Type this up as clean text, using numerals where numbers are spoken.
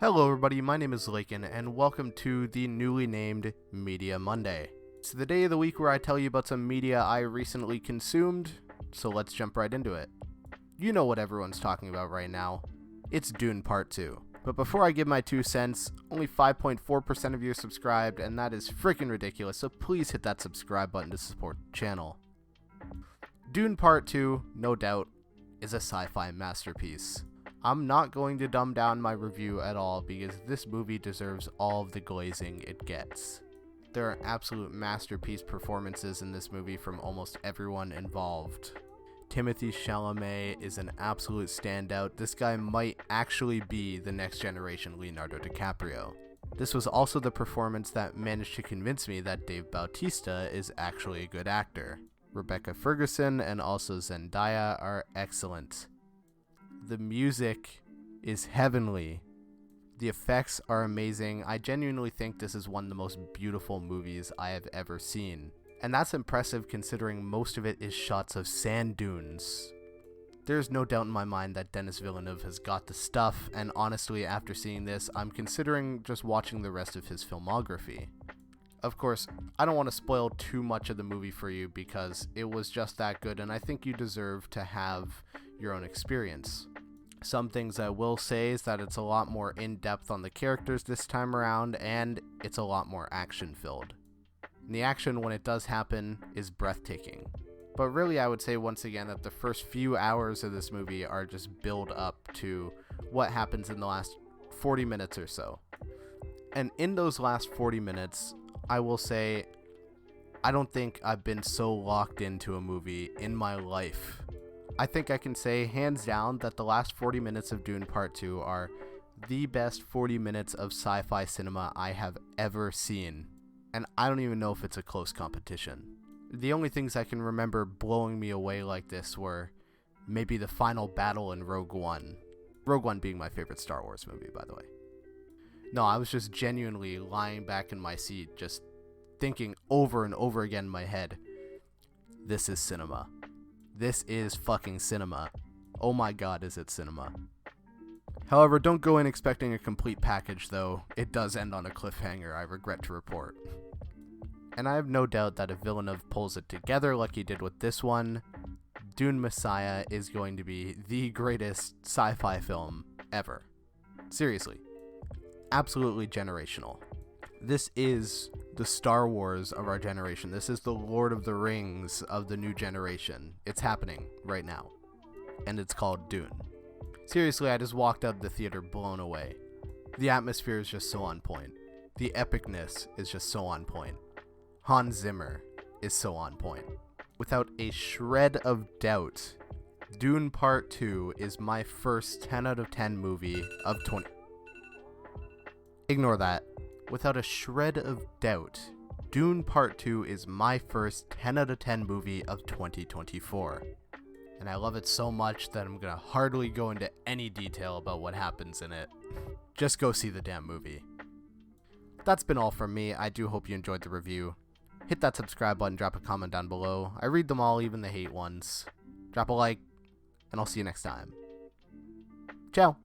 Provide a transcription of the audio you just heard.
Hello everybody, my name is Lakin, and welcome to the newly named Media Monday. It's the day of the week where I tell you about some media I recently consumed, so let's jump right into it. You know what everyone's talking about right now. It's Dune Part 2. But before I give my 2 cents, only 5.4% of you are subscribed, and that is freaking ridiculous, so please hit that subscribe button to support the channel. Dune Part 2, no doubt, is a sci-fi masterpiece. I'm not going to dumb down my review at all because this movie deserves all of the glazing it gets. There are absolute masterpiece performances in this movie from almost everyone involved. Timothée Chalamet is an absolute standout. This guy might actually be the next generation Leonardo DiCaprio. This was also the performance that managed to convince me that Dave Bautista is actually a good actor. Rebecca Ferguson and also Zendaya are excellent. The music is heavenly. The effects are amazing. I genuinely think this is one of the most beautiful movies I have ever seen. And that's impressive considering most of it is shots of sand dunes. There's no doubt in my mind that Denis Villeneuve has got the stuff, and honestly, after seeing this, I'm considering just watching the rest of his filmography. Of course, I don't want to spoil too much of the movie for you because it was just that good, and I think you deserve to have your own experience. Some things I will say is that it's a lot more in-depth on the characters this time around, and it's a lot more action-filled. And the action, when it does happen, is breathtaking. But really, I would say once again that the first few hours of this movie are just build up to what happens in the last 40 minutes or so. And in those last 40 minutes, I will say, I don't think I've been so locked into a movie in my life. I think I can say hands down that the last 40 minutes of Dune Part 2 are the best 40 minutes of sci-fi cinema I have ever seen. And I don't even know if it's a close competition. The only things I can remember blowing me away like this were maybe the final battle in Rogue One. Rogue One being my favorite Star Wars movie, by the way. No, I was just genuinely lying back in my seat, just thinking over and over again in my head, this is cinema. This is fucking cinema. Oh my god, is it cinema. However, don't go in expecting a complete package though. It does end on a cliffhanger, I regret to report. And I have no doubt that if Villeneuve pulls it together like he did with this one, Dune Messiah is going to be the greatest sci-fi film ever. Seriously. Absolutely generational. This is the Star Wars of our generation. This is the Lord of the Rings of the new generation. It's happening right now. And it's called Dune. Seriously, I just walked out of the theater blown away. The atmosphere is just so on point. The epicness is just so on point. Hans Zimmer is so on point. Without a shred of doubt, Dune Part 2 is my first 10 out of 10 movie of 20... Ignore that. Without a shred of doubt, Dune Part 2 is my first 10 out of 10 movie of 2024. And I love it so much that I'm gonna hardly go into any detail about what happens in it. Just go see the damn movie. That's been all from me. I do hope you enjoyed the review. Hit that subscribe button, drop a comment down below. I read them all, even the hate ones. Drop a like, and I'll see you next time. Ciao!